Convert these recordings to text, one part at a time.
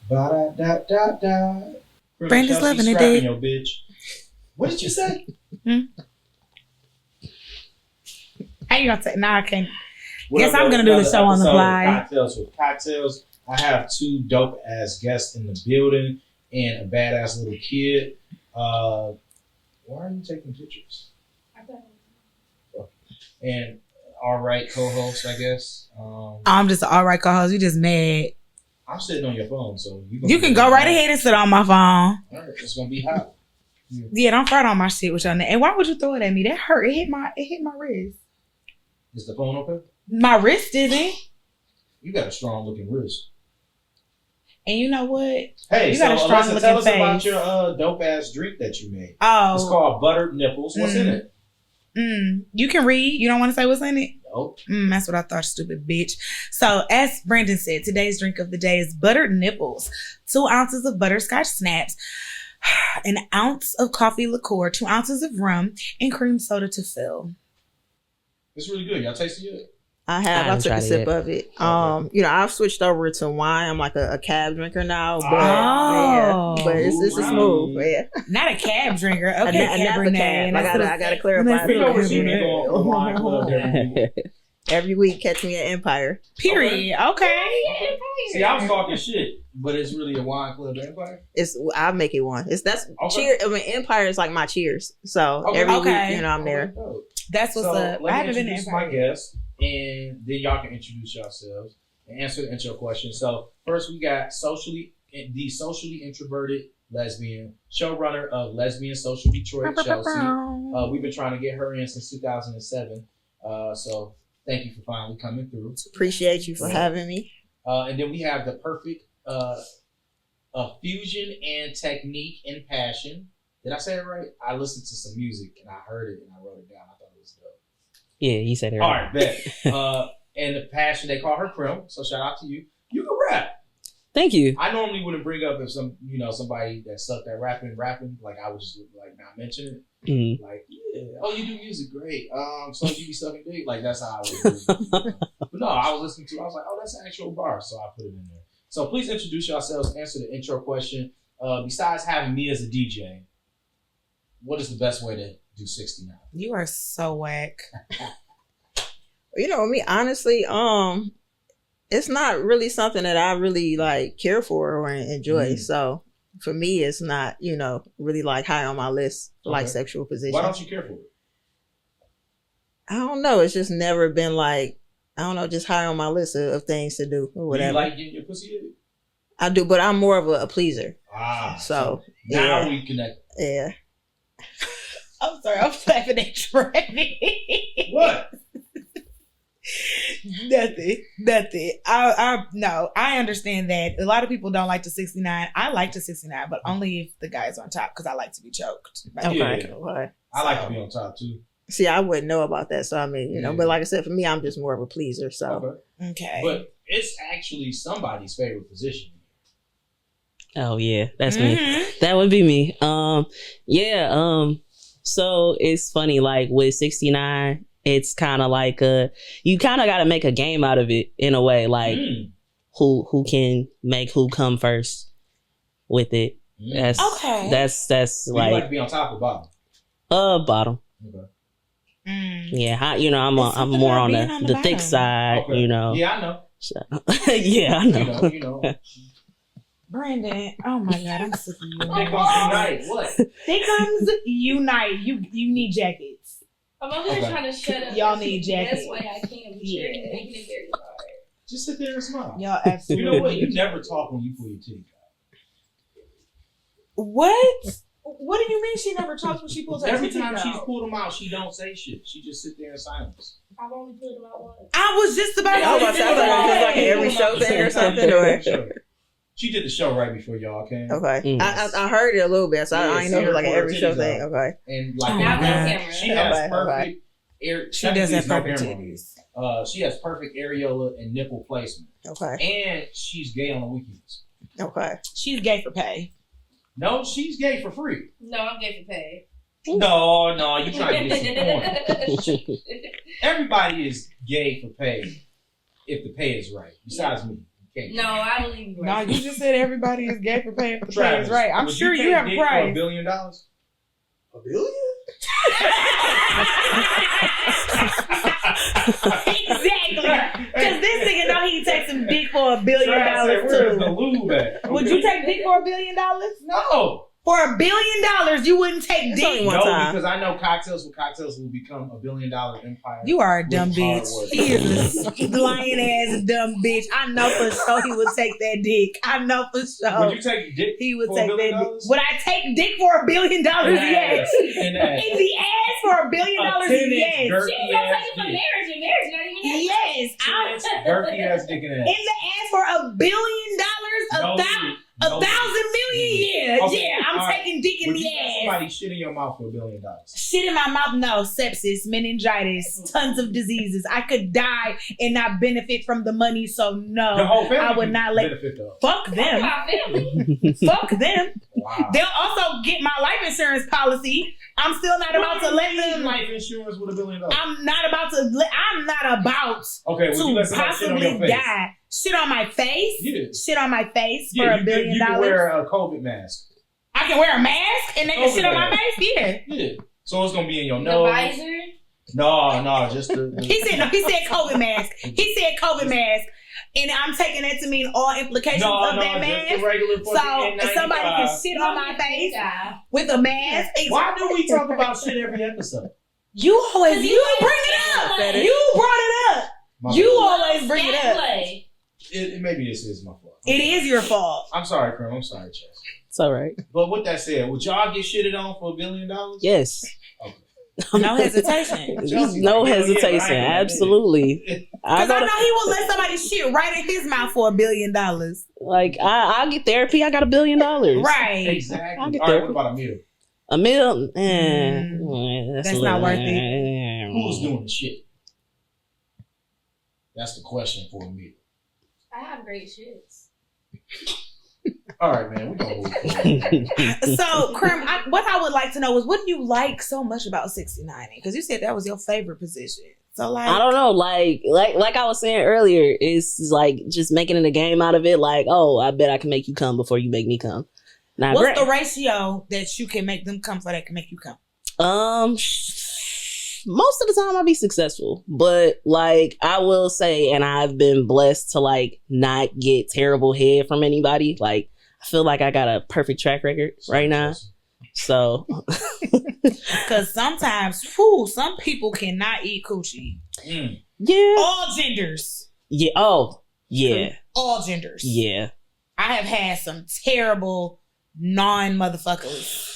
Ba-da-da-da-da. Brandon's loving it, dude. Your bitch. What did you say? How you gonna say? Nah, I can't. What Guess I'm gonna do the show on the fly. Cocktails with cocktails. I have 2 dope ass guests in the building and a badass little kid. Why are you taking pictures? And all right co-host, I guess. I'm just an all right co-host. You just mad. I'm sitting on your phone, so you can go right ahead and sit on my phone. All right, it's gonna be hot. Yeah, don't fart on my shit with your name. And why would you throw it at me? That hurt. It hit my wrist. Is the phone open? My wrist isn't. You got a strong looking wrist. And you know what? Hey, you got a strong looking tell us face. about your dope ass drink that you made. Oh, it's called Buttered Nipples. What's in it? You can read. You don't want to say what's in it? Nope. That's what I thought, stupid bitch. So, as Brandon said, today's drink of the day is Buttered Nipples. 2 ounces of butterscotch snaps, an ounce of coffee liqueur, 2 ounces of rum, and cream soda to fill. It's really good. Y'all tasted it? I have. I took a sip of it. Okay. I've switched over to wine. I'm like a cab drinker now, but it's a smooth. Yeah. Not a cab drinker. Okay, another cab. I gotta clarify. Every week, catch me at Empire. Period. Okay. See, I was talking shit, but it's really a wine club at Empire. I make it one. That's okay. Cheer. I mean, Empire is like my Cheers. So every week, I'm there. That's what's up. Let me introduce my guests, and then y'all can introduce yourselves and answer the intro question. So first, we got the socially introverted lesbian, showrunner of Lesbian Social Detroit, Chelcea. We've been trying to get her in since 2007. So thank you for finally coming through. Appreciate you for having me. And then we have the perfect fusion and technique and passion. Did I say it right? I listened to some music and I heard it and I wrote it down. I thought it was dope. Yeah, you said it right. All right, bet. And the passion, they call her Crim. So shout out to you. You can rap. Thank you. I normally wouldn't bring up if somebody that sucked at rapping, like I would just like not mention it. Mm-hmm. Like, yeah, oh, you do music, great. So you be sucking dick, like that's how I would do it. But no, I was listening to. I was like, oh, that's an actual bar, so I put it in there. So please introduce yourselves. Answer the intro question. Besides having me as a DJ, what is the best way to do 69? You are so whack. Me, honestly, it's not really something that I really like care for or enjoy. So for me, it's not, really like high on my list for like sexual position. Why don't you care for it? I don't know. It's just never been like, just high on my list of things to do or whatever. Do you like getting your pussy hit? I do, but I'm more of a pleaser. So now we connect. Yeah. I'm sorry, I'm laughing at Trevi. What? Nothing. I understand that a lot of people don't like the 69. I like the 69, but only if the guy's on top because I like to be choked. Okay. Yeah. I like to be on top too. See, I wouldn't know about that, so I mean, but like I said, for me, I'm just more of a pleaser. So okay. But it's actually somebody's favorite position. Oh yeah, that's me. That would be me. So it's funny, like with 69, it's kind of like you kind of got to make a game out of it in a way, like who can make who come first with it. That's okay. That's like, you like to be on top or bottom? Bottom. Okay. Yeah, I'm more on the thick side. Okay. Yeah, I know. So, yeah, I know. You know. Brandon, oh my God, I'm sick of you. Thick comes unite. What? Thick comes unite. You need jackets. I'm over here trying to shut up. Y'all need jackets. That's why I can't be making it very hard. Just sit there and smile. Y'all absolutely. You know what? You never talk when you pull your teeth out. What? What do you mean she never talks when she pulls her teeth out? Every time she's pulled them out, she don't say shit. She just sit there in silence. I've only pulled them out once. I was just about to say like an every show thing or something, or. She did the show right before y'all came. Okay. I heard it a little bit, so I didn't know it was like an every show thing. Okay. And like she has perfect she does have perfect titties. She has perfect areola and nipple placement. Okay. And she's gay on the weekends. Okay. She's gay for pay. No, she's gay for free. No, I'm gay for pay. No, you trying to get some point. Everybody is gay for pay if the pay is right. Besides me. Can't. No, I believe you. No, you just said everybody is gay for paying for the Travis, price, right? I'm would sure you take have a dick for price. $1 billion? $1 billion? Exactly. Because this nigga know he take some dick for $1 billion Where's the too. lube at? Would you take dick for $1 billion? No. For $1 billion, you wouldn't take It's dick. only one No, time. because I know cocktails will become $1 billion empire. You are a dumb With hard bitch. work. He is a lying ass dumb bitch. I know for sure he would take that dick. I know for sure. Would you take dick He would for take $1 that billion? dick. Would I take dick for $1 billion? Yes. In the ass. In the ass for $1 billion? A 10-inch Yes. girthy She's gonna ass take it for dick. marriage, and marriage not even that. Yes. Girthy ass dick in the In ass. the ass for $1 billion? No, A thousand million? Yeah. Okay, Yeah. I'm all right. taking dick in Would the you let ass. somebody shit in your mouth for $1 billion? Shit in my mouth, no. Sepsis, meningitis, tons of diseases. I could die and not benefit from the money, so no. The whole family I would can not let. benefit though. Fuck Fuck them. my family. Fuck them. Wow. They'll also get my life insurance policy. I'm still not about to let them. life insurance with $1 billion. I'm not about to. I'm not about Okay, would you to let somebody shit on your possibly face? die. Shit on my face. Yeah. Shit on my face for Yeah, $1 billion. you can wear a COVID mask. I can wear a mask and they can COVID shit on my mask. face. Yeah. Yeah. So it's gonna be in your The nose. visor. No, just the He said COVID mask. He said COVID mask. And I'm taking that to mean all implications of that just mask. the regular So fucking if somebody can N95. shit on my face Yeah. with a mask. Why do we talk about shit every episode? You always Cause you you bring like it up. fetish. You brought it up. My You fault. always bring it up. Play. Maybe this is my fault. It is your fault. I'm sorry, Crim. I'm sorry, Chess. It's all right. But with that said, would y'all get shitted on for $1 billion? Yes. No hesitation. No hesitation. Absolutely. I Because I go know he will let somebody shit right in his mouth for $1 billion. like I get therapy. I got $1 billion. Right. I'll Exactly. get All right, there. what about a meal? A meal. That's not worth it. Who's doing the shit? That's the question for a meal. I have great shits. All right, man. We're going to move forward. So, Crim, what I would like to know is what do you like so much about 69? Because you said that was your favorite position. So, like, I don't know, like I was saying earlier, it's like just making it a game out of it. Like, oh, I bet I can make you come before you make me come. Now, what's the ratio that you can make them come for that can make you come? Most of the time I'll be successful, but like I will say, and I've been blessed to like not get terrible head from anybody. Like I feel like I got a perfect track record right now. So, Because sometimes, some people cannot eat coochie. yeah, All genders. yeah, oh yeah, All genders. yeah. I have had some terrible non-motherfuckers.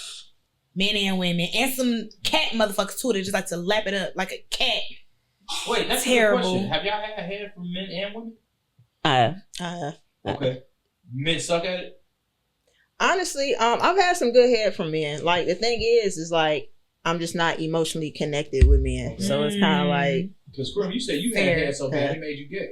Men and women. And some cat motherfuckers too. They just like to lap it up like a cat. Wait, that's Terrible. a good question. Have y'all had head from men and women? Okay. Men suck at it? Honestly, I've had some good head from men. Like the thing is like I'm just not emotionally connected with men, so it's kind of like. Because Crim, you said you had Fair. head so bad it made you gay.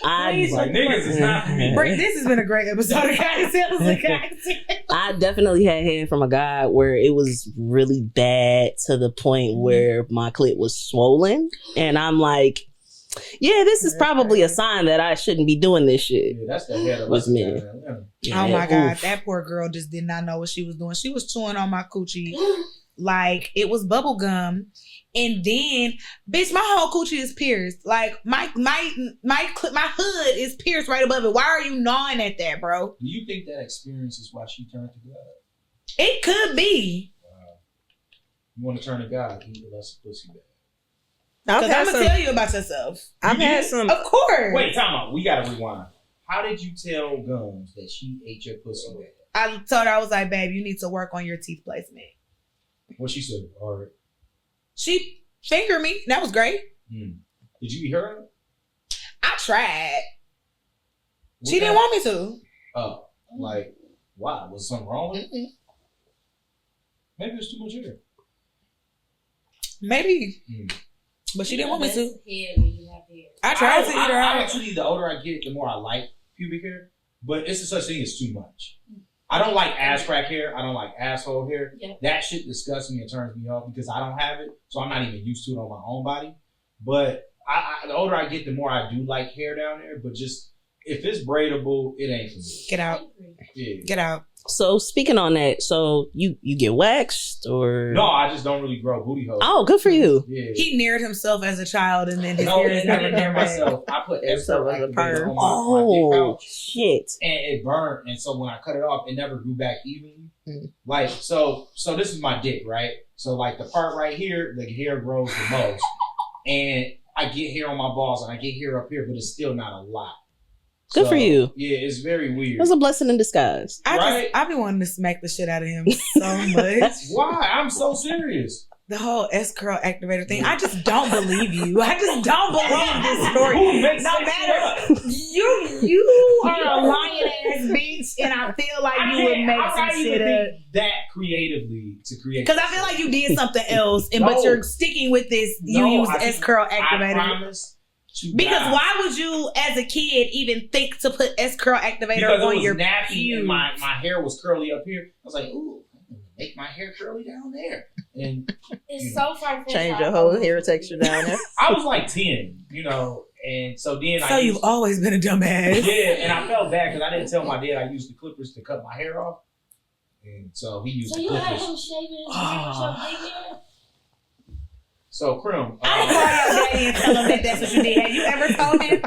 Please, Like niggas is not for me. This has been a great episode of Guys Tales of Guys. I definitely had head from a guy where it was really bad to the point where my clit was swollen. And I'm like, yeah, this is probably a sign that I shouldn't be doing this shit. Yeah, that's the head of Was us. me. Oh my God, Oof. that poor girl just did not know what she was doing. She was chewing on my coochie like it was bubble gum. And then, bitch, my whole coochie is pierced. Like my hood is pierced right above it. Why are you gnawing at that, bro? Do you think that experience is why she turned to God? It could be. You want to turn to God, eat less pussy bag. I've Because had I'm gonna some. tell you about yourself. I've You had did? some. Of course. Wait, time out. We gotta rewind. How did you tell Gums that she ate your pussy bag? I told her, I was like, babe, you need to work on your teeth placement. What she said? All right. She fingered me. That was great. Did you eat her? I tried. What She didn't that- want me to. Oh, like why? Was something wrong with it? Mm-mm. Maybe it was too much hair. Maybe. But she didn't want me to. Head when you have hair. I tried to eat her I out. actually, the older I get, the more I like pubic hair. But it's a such thing as too much. I don't like ass crack hair. I don't like asshole hair. Yeah. That shit disgusts me and turns me off because I don't have it, so I'm not even used to it on my own body. But the older I get, the more I do like hair down there. But just if it's braidable, it ain't for me. Get out. Yeah. Get out. So speaking on that, so you get waxed or No, I just don't really grow booty holes. Oh, good for you. Yeah. He neared himself as a child, and then his No, hair is I never didn't been hear back. myself. I put So extra it was a perm. activator on my dick Oh pouch, shit. and it burned. And so when I cut it off, it never grew back evenly. Mm. Like so this is my dick, right? So like the part right here, the hair grows the most, and I get hair on my balls, and I get hair up here, but it's still not a lot. Good for you. Yeah, it's very weird. It was a blessing in disguise. I've been wanting to smack the shit out of him so much. Why? I'm so serious. The whole S curl activator thing. I just don't believe you. I just don't believe this story. Who makes No that matter. shit up? You are a lying ass bitch, and I feel like you would make I'm some not shit even up. think that creatively to create. Because I feel like you did something else, but No. you're sticking with this. You No, use I S curl I activator. promise to Because God. why would you, as a kid, even think to put S curl activator Because it on was your nappy pubes? and my hair was curly up here. I was like, ooh, I'm gonna make my hair curly down there. And It's so far. Change your whole hair texture down there. I was like 10, and so then So you've always been a dumbass. yeah, and I felt bad because I didn't tell my dad I used the clippers to cut my hair off. And so he used So the you had clippers. him shaving his beard with your big hair? So Crim, I didn't call your daddy and tell him that that's what you did. Have you ever told him?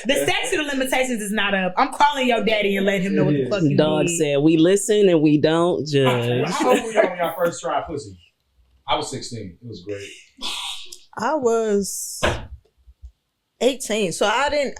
The statute of limitations is not up. I'm calling your daddy and letting him know what the fuck you Dog did. said we listen and we don't judge. how old were y'all when y'all first tried pussy? I was 16. It was great. I was 18, so I didn't.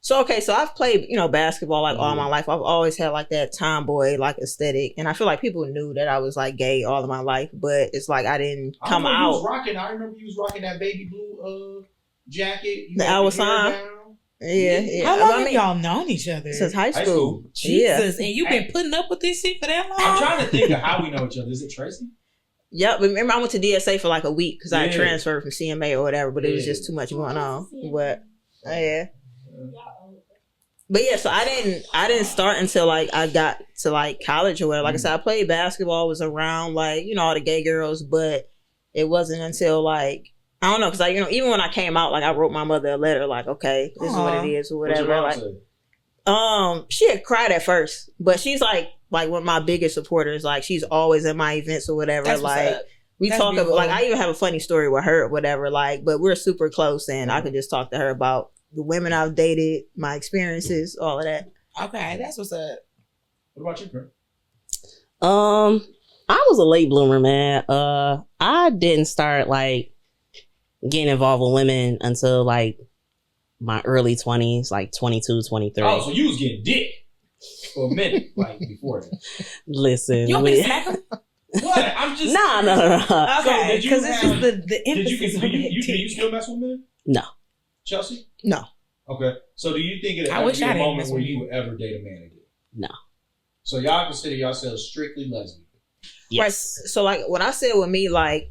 So okay, so I've played basketball like all my life. I've always had like that tomboy like aesthetic, and I feel like people knew that I was like gay all of my life, but it's like I didn't come I out. remember you was rocking that baby blue jacket. You The had your hour hair sign. down. Yeah. How long I have mean, y'all known each other? since high High school. school. Yeah. Jesus, and you've been putting up with this shit for that long? I'm trying to think of how we know each other. Is it Tracy? Yep. Remember, I went to DSA for like a week because I Yeah. transferred from CMA or whatever, but it was Yeah. just too much going on. But yeah. Y'all old. But yeah, so I didn't start until like I got to like college or whatever. Like I said, I played basketball, was around like, all the gay girls, but it wasn't until like, I don't know, because even when I came out, like I wrote my mother a letter, like, okay, this is what it is or What's your whatever. mom Like, say? she had cried at first, but she's like one of my biggest supporters. Like she's always at my events or whatever. That's what's like up. we That's talk about, beautiful. like I even have a funny story with her or whatever. Like, but we're super close, and I could just talk to her about the women I've dated, my experiences, all of that. Okay, that's what's up. What about you, Crim? I was a late bloomer, man. I didn't start like getting involved with women until like my early 20s, like 22, 23. Oh, so you was getting dick for a minute, like before that. Listen, You want me to smack him? What? I'm just no. Okay, did you because it's just have- the Did emphasis you on do you it. still mess with men? No. Chelsea? No. Okay. So do you think it'll I ever wish be I a didn't moment mess where with you men. would ever date a man again? No. So y'all consider yourselves strictly lesbian? Yes. Right. So like when I said with me, like,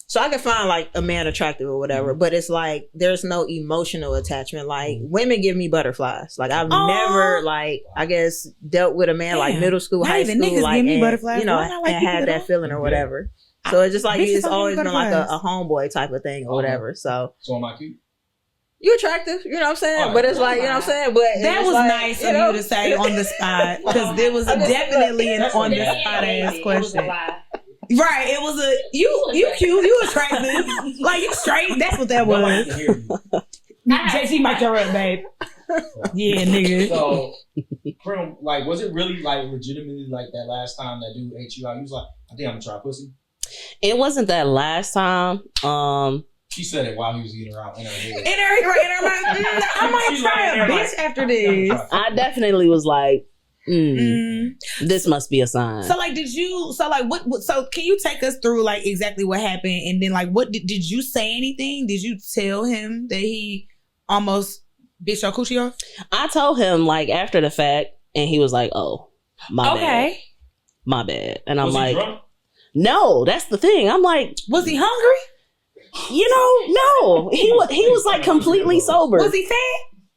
so I can find like a man attractive or whatever, but it's like there's no emotional attachment. Like women give me butterflies. Like I've Aw. never like I guess dealt with a man like Damn. middle school, Not high even school, niggas like give me and, butterflies. Why not like and people had at that all? feeling or Okay. whatever. So it's just like Bitches it's don't give always me been like a butterflies. homeboy type of thing or whatever. So So am I cute? you attractive, you know what I'm saying? Alright. But it's like, you know what I'm saying? But That it's was like, nice of you to say on the spot, because there was definitely an on the spot ass question. Right, it was a you cute, you attractive, like you straight. That's what that Nobody was. can hear you. JC mic your up, babe. Yeah, nigga. So, Crim, like, was it really like legitimately like that last time that dude ate you out? He was like, I think I'm gonna try pussy. It wasn't that last time. She said it while he was eating her out in her head. In her mind, I might try a bitch after this. I definitely was like, this must be a sign. So like, did you? So like, what? So can you take us through like exactly what happened, and then like, what did you say anything? Did you tell him that he almost bit your coochie off? I told him like after the fact, and he was like, "Oh, my bad, my bad." And I'm Was he like, drunk? "No, that's the thing." I'm like, Was he hungry? No. He was like completely sober. Was he fat?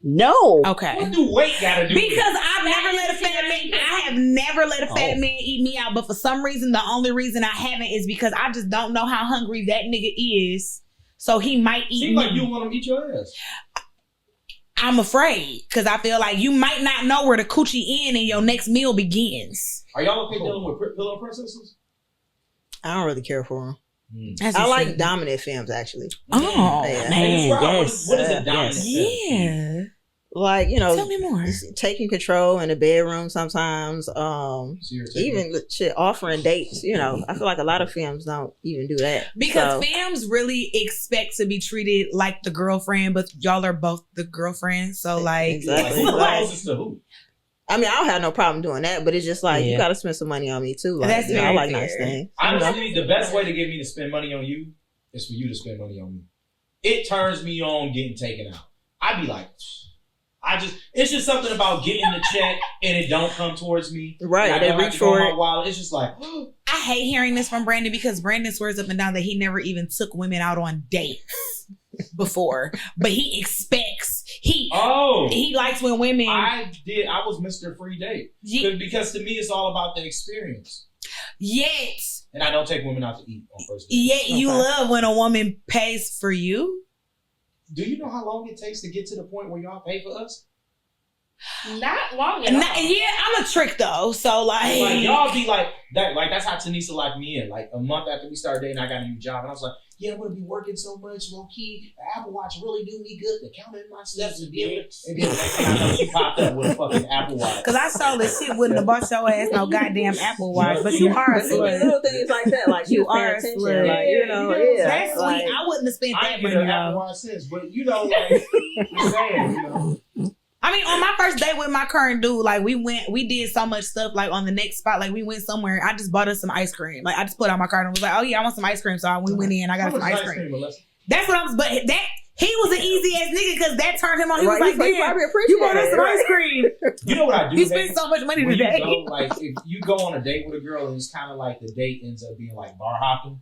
No. Okay. What do weight gotta do? with it? Because I've never let a fat mean, I have never let a fat man eat me out, but for some reason, the only reason I haven't is because I just don't know how hungry that nigga is. So he might eat Seems me. like you want him to eat your ass. I'm afraid because I feel like you might not know where the coochie end and your next meal begins. Are y'all okay dealing with pillow princesses? I don't really care for them. As I you like should. dominant femmes actually. Oh, Yeah. Man, Describe yes. What is a dominant? yeah. Like, you know, Tell me more. taking control in the bedroom sometimes. So you're taking- Even shit, offering dates. You know, I feel like a lot of femmes don't even do that. Because So, femmes really expect to be treated like the girlfriend, but y'all are both the girlfriend. So like, Exactly. Who Like, closest to who? I mean, I don't have no problem doing that, but it's just like Yeah. you got to spend some money on me too. Like, That's you know, I very like fair. nice things. Honestly, the best way to get me to spend money on you is for you to spend money on me. It turns me on getting taken out. I'd be like, it's just something about getting the check and it don't come towards me. Right, And I they don't have reach to go for in it. my wallet. It's just like, I hate hearing this from Brandon because Brandon swears up and down that he never even took women out on dates before, but he expects he likes when women. I was Mr. Free Date. Ye- Because to me, it's all about the experience. Yet, And I don't take women out to eat on first date. yet you Okay. love when a woman pays for you. Do you know how long it takes to get to the point where y'all pay for us? Not long at And all. yeah, I'm a trick though. So like, Like y'all be like that. Like that's how Tanisha locked me in. Like a month after we started dating, I got a new job, and I was like, "Yeah, I'm gonna be working so much, low key. The Apple Watch really do me good. To count in my steps and be able." And then next thing I know, she popped up with a fucking Apple Watch. cause I saw this shit wouldn't have bought your ass no goddamn Apple Watch, but you are a But it be slut. little things like that, like You you paying are a attention, slut. like you know, Yeah, yeah. That's like, sweet. I wouldn't have spent I that ain't money get an Apple though. Watch since, but you know, like I'm saying, you know. I mean, on my first date with my current dude, like we did so much stuff. Like on the next spot, like we went somewhere. I just bought us some ice cream. Like I just put out my card and was like, "Oh yeah, I want some ice cream." So we went in. I got How some much ice cream. Melissa? That's what I'm. But that he was an easy ass nigga because that turned him on. He right, was like, you "Damn, probably appreciate you bought us some it. ice cream. You know what I do? You hate? spent so much money When you today." go, like if you go on a date with a girl and it's kind of like the date ends up being like bar hopping,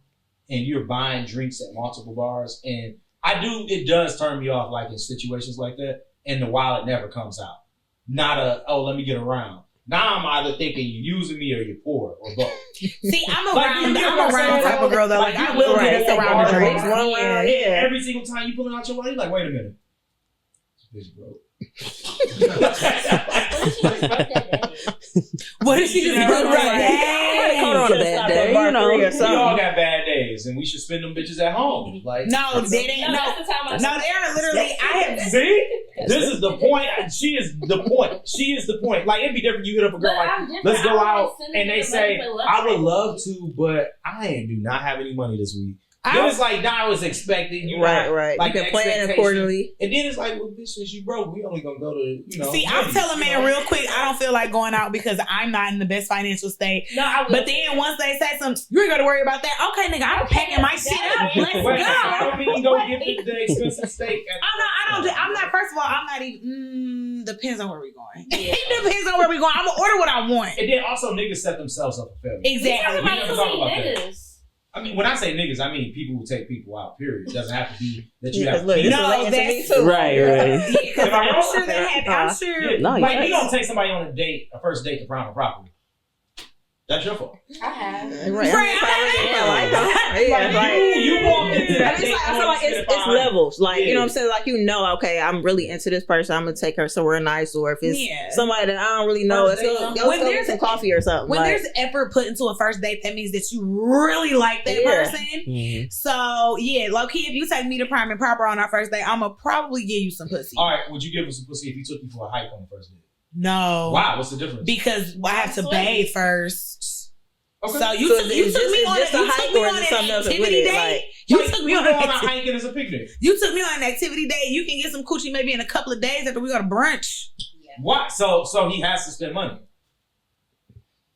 and you're buying drinks at multiple bars, and it does turn me off like in situations like that, and the wallet never comes out. Not let me get around. Now I'm either thinking you're using me or you're poor or both. See, I'm Like, around. you get I'm what I'm around saying? type of girl though. Like Like, I you will will get get us around the bar drinks. drinks, one Yeah. round, yeah. Every single time you pulling out your wallet, you're like, wait a minute. This bitch broke. What if she just Never put right. right? Hold on a bad day, you know. We all got bad days, and we should spend them bitches at home. Like No, they didn't. No, that's the time I no, they're literally. I have. See? This is the point. She is the point. She is the point. Like, it'd be different. You hit up a girl But like, I'm different. let's go I out. always send a And they nigga say, money for I would lunch. love to, but I do not have any money this week. Then it's like, nah, I was expecting. You Right, not, right. Like You the can plan expectation. accordingly. And then it's like, well, bitch, since you broke, we only gonna go to, you know. See, I'll movies, tell a you man know? real quick, I don't feel like going out because I'm not in the best financial state. No, I will. But then once they say something, you ain't got to worry about that. Okay, nigga, I'm packing my shit up. Let's go. Wait, I don't mean go get the expensive steak. I'm not, first of all, I'm not even, depends on where we're going. Yeah. It depends on where we're going. I'm going to order what I want. And then also niggas set themselves up for failure. Exactly. We never talk about that. niggas. I mean, when I say niggas, I mean people who take people out, period. It doesn't have to be that you Yeah, have 'cause look, to this No, relating to me that's- too. Right, right. Yeah, 'cause Am I I'm wrong? sure that happens. I'm sure. Yeah, No, like yes. you don't take somebody on a first date to prime a property. That's your fault. I have. Right. Right, You walk into that It's date. like, I feel like it's levels. Like, you know what I'm saying? Like, you know, okay, I'm really into this person. I'm going to take her somewhere nice. Or if it's Yeah. somebody that I don't really know, let's go When get there's- some coffee or something. When like, there's effort put into a first date, that means that you really like that Yeah. person. Mhm. So yeah, low key, if you take me to prime and proper on our first date, I'ma probably give you some pussy. All right, would you give us some pussy if he took you for a hike on the first date? No, Wow, what's the difference? because I have to Sweet. bathe first. Okay. So you So took it's me on just a hike or is it something an else with activity it? date. Like, You Like, took me we on go an on a activity. hiking as a picnic. You took me on an activity day. You can get some coochie maybe in a couple of days after we go to brunch. What? So he has to spend money.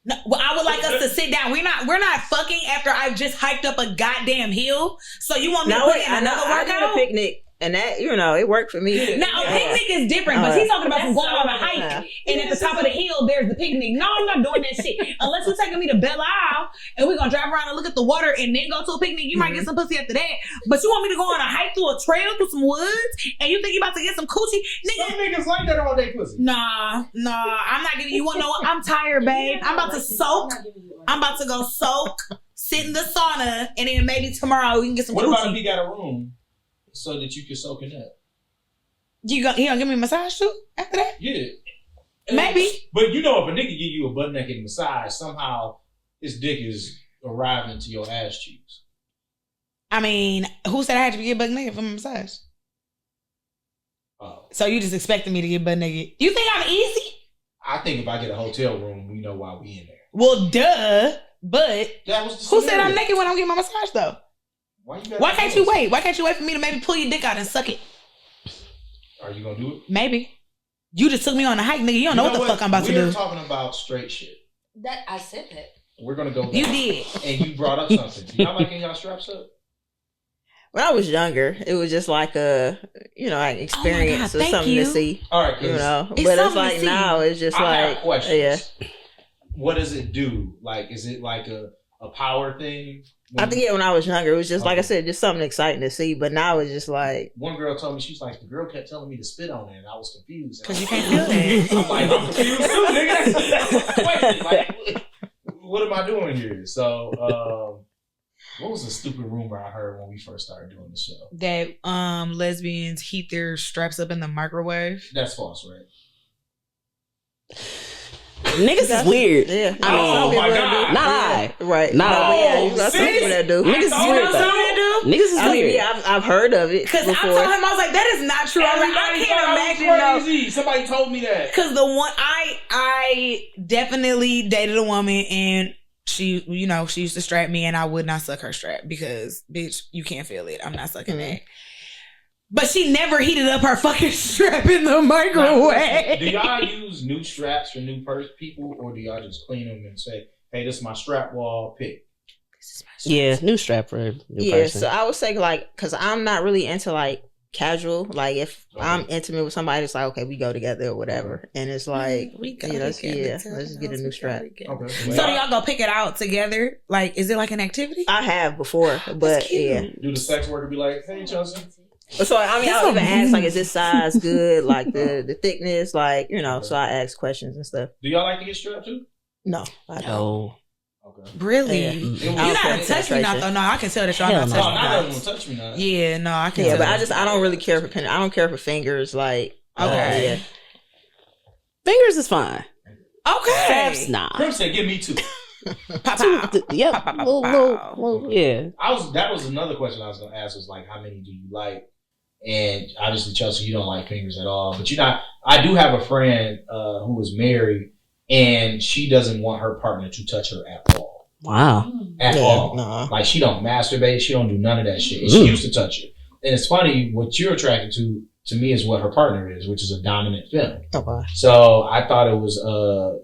No, well, I would like us to sit down. We're not fucking after I've just hiked up a goddamn hill. So you want me to now put wait, in another I did a workout? picnic And that, it worked for me. Now, a picnic is different, but he's talking about going on a hike, and at the top of the hill, there's the picnic. No, I'm not doing that shit. Unless you're taking me to Belle Isle, and we're going to drive around and look at the water, and then go to a picnic. You might get some pussy after that. But you want me to go on a hike through a trail, through some woods, and you think you about to get some coochie? Some niggas like that all day pussy. Nah, I'm not giving you one. No, I'm tired, babe. I'm about to soak. I'm about to go soak, sit in the sauna, and then maybe tomorrow we can get some What coochie. about if he got a room so that you can soak in that? He gonna give me a massage too after that? Yeah. Maybe. But if a nigga give you a butt naked massage, somehow his dick is arriving to your ass cheeks. I mean, who said I had to get butt naked for my massage? Oh. So you just expecting me to get butt naked? You think I'm easy? I think if I get a hotel room, we know why we in there. Well, duh. But That was the who said scenario. I'm naked when I'm getting my massage though? Why can't you wait? Why can't you wait for me to maybe pull your dick out and suck it? Are you gonna do it? Maybe. You just took me on a hike, nigga. You don't know what the fuck I'm about to do. We're talking about straight shit. That I said that. We're gonna go back. You did. And you brought up something. Do y'all like getting y'all straps up? When I was younger, it was just like a, an experience or thank something you. to see. All right, But it's something to like see. now it's just I like, have questions. yeah. What does it do? Like, is it like a power thing? I think when I was younger, it was just like I said, just something exciting to see. But now it's just like, one girl told me, she's like, the girl kept telling me to spit on it, and I was confused. Because you can't feel that. I'm like, I'm confused too, nigga. That's the question. Like, what am I doing here? So, what was the stupid rumor I heard when we first started doing the show? That lesbians heat their straps up in the microwave. That's false, right? Niggas is weird. yeah. Oh, my God. Not I. Right. Nah. No, yeah, you got some people that do. Niggas is weird though. Niggas is I mean, weird. yeah, I've heard of it Because I before. told him, I was like, that is not true. I was like, I can't imagine though. Crazy. Somebody told me that. Because the one, I definitely dated a woman and she used to strap me and I would not suck her strap because, bitch, you can't feel it. I'm not sucking that. But she never heated up her fucking strap in the microwave. Do y'all use new straps for new people, or do y'all just clean them and say, hey, this is my strap wall pick? Yeah, new strap for a new person. So I would say like, because I'm not really into like casual. Like if I'm intimate with somebody, it's like, okay, we go together or whatever. And it's like, let's just get a new strap. Okay. So do y'all go pick it out together? Like, is it like an activity? I have before, but yeah. Do the sex worker be like, hey, Chelsea? So I mean, I'll even ask like, is this size good? Like the thickness, like so I ask questions and stuff. Do y'all like to get strapped too? No, I don't. No. Okay. Really? Yeah. You gotta touch me now, though. No, I can tell that y'all Hell not no. touching No, me. not everyone touch me now. Yeah, no, I can Yeah, tell. but I don't really care for I don't care for fingers. Like Okay. yeah. Fingers is fine. Okay. Straps, nah. Crim said, give me two. Pop out. Yep. Pow, pow, pow, Little, pow. little, yeah. That was another question I was gonna ask, was like, how many do you like? And obviously, Chelsea, you don't like fingers at all. But I do have a friend who is married, and she doesn't want her partner to touch her at all. Wow. At all. Nah. Like, she don't masturbate. She don't do none of that shit. And she used to touch it. And it's funny, what you're attracted to me, is what her partner is, which is a dominant feminine. Okay. So I thought it was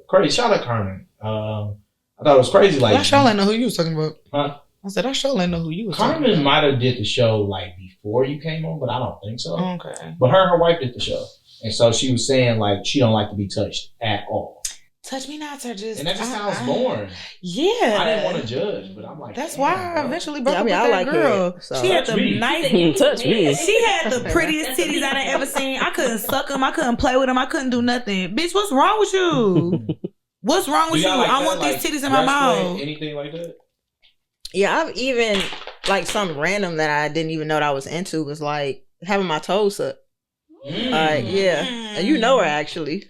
crazy. Shout out Carmen. I thought it was crazy. Like, I sure ain't know who you was talking about. Huh? I said, I sure ain't know who you was talking Carmen about. might have did the show like before you came on, but I don't think so. Okay. But her and her wife did the show. And so she was saying, like, she don't like to be touched at all. Touch me not, or just. And that just sounds boring. Yeah. I didn't want to judge, but I'm like, That's damn, why bro. I eventually broke Yeah, I up mean, with I that like girl. it, so. She had Touch the me. nice. Touch me. She had the prettiest titties I done ever seen. I couldn't suck them. I couldn't play with them. I couldn't do nothing. Bitch, what's wrong with you? What's wrong with Do you? y'all like I that? want Like, these titties in my breastplate, mouth. Anything like that? Yeah, I've even like something random that I didn't even know that I was into was like having my toes up. Like yeah, and you know her actually.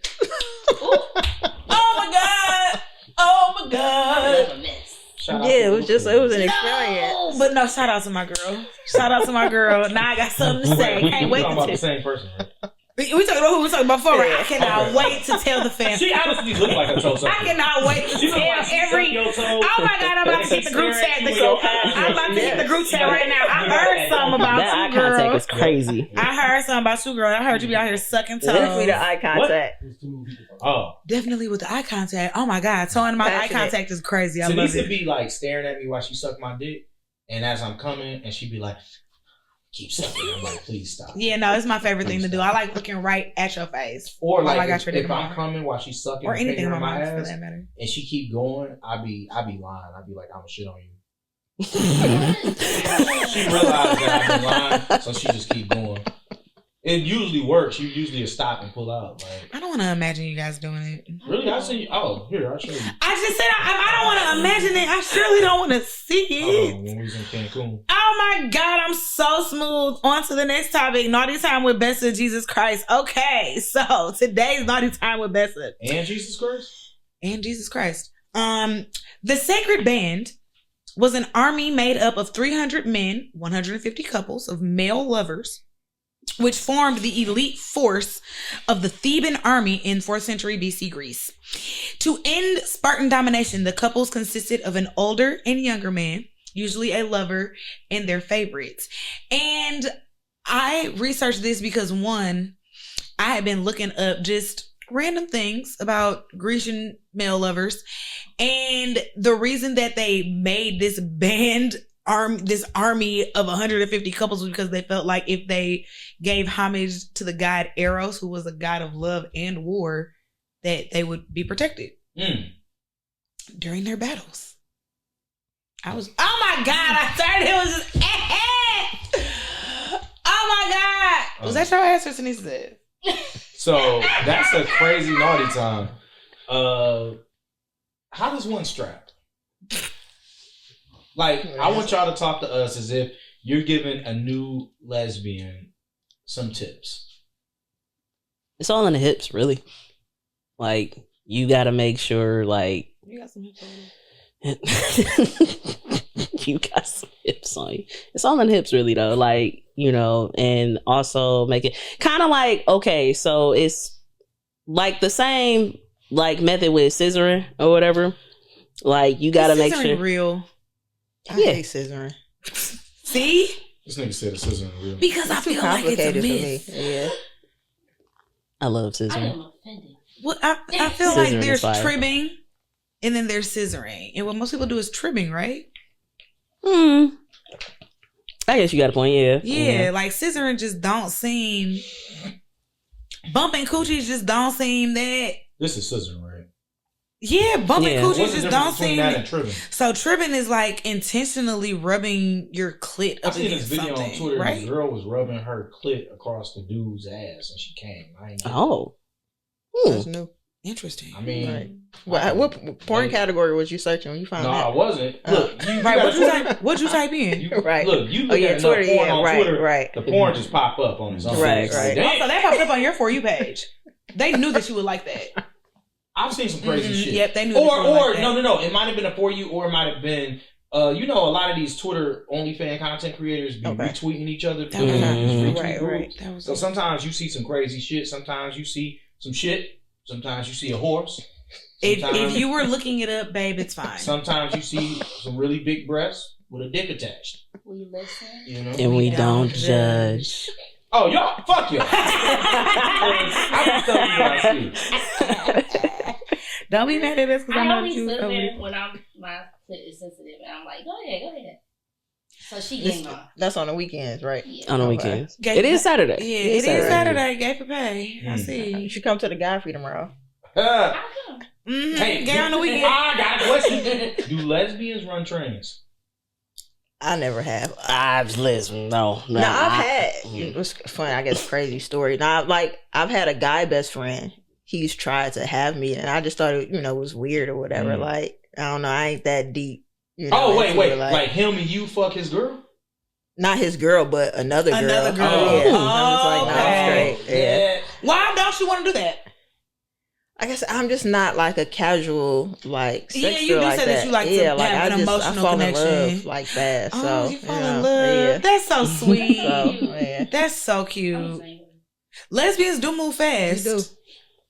Oh my god! Oh my god! Shout out Yeah, to it was an No, experience. but no, shout out to my girl. Shout out to my girl. Now I got something to say. Can't wait We're talking about the to. same person, right? We talking about who we talking about before. Right? I cannot Okay. wait to tell the family. She honestly looked like a toe sucker. I cannot wait to She looked tell like she every. sucked your toe. Oh my god! I'm about to hit the group chat. I'm about to hit the group chat right now. I heard something about That eye you, contact girl. is crazy. I heard something about you, girl. I heard you be out here sucking Definitely the toes. eye contact. Oh. Definitely with the eye contact. Oh my god, towing my eye Passionate. contact is crazy. I love Denise would it. be like staring at me while she sucked my dick, and as I'm coming, and she'd be like, keep sucking. I'm like, please stop. Yeah, no, it's my favorite thing to do. I like looking right at your face. Or like I got your dick if in my I'm mouth. coming while she's sucking Or or anything anything in on my my mouth for ass that matter. and she keep going, I be lying. I be like, I'm gonna shit on you. She realized that I've been lying, so she just keep going. It usually works. You usually stop and pull out. Like, I don't want to imagine you guys doing it. really? I see. Oh, here, I'll show you. I just said I don't want to imagine it. I surely don't want to see it. When we was in Cancun. Oh my God, I'm so smooth. On to the next topic. Naughty time with Bessa, Jesus Christ. Okay, so today's naughty time with Bessa. And Jesus Christ? And Jesus Christ. The Sacred Band was an army made up of 300 men, 150 couples of male lovers, which formed the elite force of the Theban army in 4th century BC Greece. To end Spartan domination, the couples consisted of an older and younger man, usually a lover, and their favorites. And I researched this because, one, I had been looking up just random things about Grecian male lovers. And the reason that they made this this army of 150 couples was because they felt like if they gave homage to the god Eros, who was a god of love and war, that they would be protected during their battles. Oh my God, I thought it was just, oh my God. Was that your answer, Tanisha? So that's a crazy naughty time. How does one strap? Like, I want y'all to talk to us as if you're giving a new lesbian some tips. It's all in the hips, really. Like, you gotta make sure, like, You got some hips on you got some hips on you. It's all in the hips, really, though. Like, you know, and also make it kind of like, okay, so it's like the same like method with scissoring or whatever. Like, you gotta make sure. Real. I hate scissoring. See? This nigga said this isn't real. Because I feel like it's a myth. Yeah. I love I scissoring. am offended. Well, I feel Scissoring like there's is fire. trimming and then there's scissoring. And what most people do is trimming, right? I guess you got a point, yeah. Yeah, like scissoring just don't seem... Bumping coochies just don't seem that... This is scissoring, right? Yeah, bumping Yeah. coochies What's the just difference don't between seem... that and trimming? So trimming is like intentionally rubbing your clit I up seen this against video on something, Twitter. right? This girl was rubbing her clit across the dude's ass, and she came. I ain't. Oh. That's new. Interesting. I mean, Right. What porn category was you searching when you found no, that? I wasn't. Look, you Right, got what'd you type in? You, Right. Look, you look at Twitter, enough porn on right, Twitter. right. The porn just pop up on its own. Right, It's like, right. damn. Also, that popped up on your For You page. They knew that you would like that. I've seen some crazy shit. Yep, they knew that you would Or like that. no. It might have been a For You, or it might have been. You know, a lot of these Twitter OnlyFans content creators be retweeting each other. That was retweet right, groups. right. That was So sometimes you see some crazy shit. Sometimes you see some shit. Sometimes you see a horse. If you were looking it up, babe, it's fine. Sometimes you see some really big breasts with a dick attached. We listen. You know. And we don't judge. Oh, y'all, fuck y'all. I just telling you what I see. Don't be mad at us because I I know always that you. sit there when my clit is sensitive, and I'm like, go ahead. So she getting on. That's on the weekends, right? Yeah. On the Okay. weekends. Gay It is for- Saturday. Yeah, it is Saturday. Gay for pay. I You see. should come to the guy free tomorrow. How come? Mm-hmm. Hey, Gay on the weekend. I got a question. Do lesbians run trains? I never have. Listen, no. No, I've had. It was fun. I guess crazy story. Now, I've had a guy best friend. He's tried to have me, and I just thought it, was weird or whatever. Mm. Like, I don't know. I ain't that deep. Oh, into wait. it, Like him and you fuck his girl? not his girl, but another girl. Another girl. Yeah. Oh, I was like, no, okay. I'm straight. Yeah. Why don't you want to do that? I guess I'm just not like a casual like sex Yeah, you girl do like say that you like to yeah, like have an I emotional fall connection. in love like fast. Oh, So you fall in know, love. Yeah. That's so sweet. So yeah. That's so I'm cute. single. Lesbians do move fast. You do.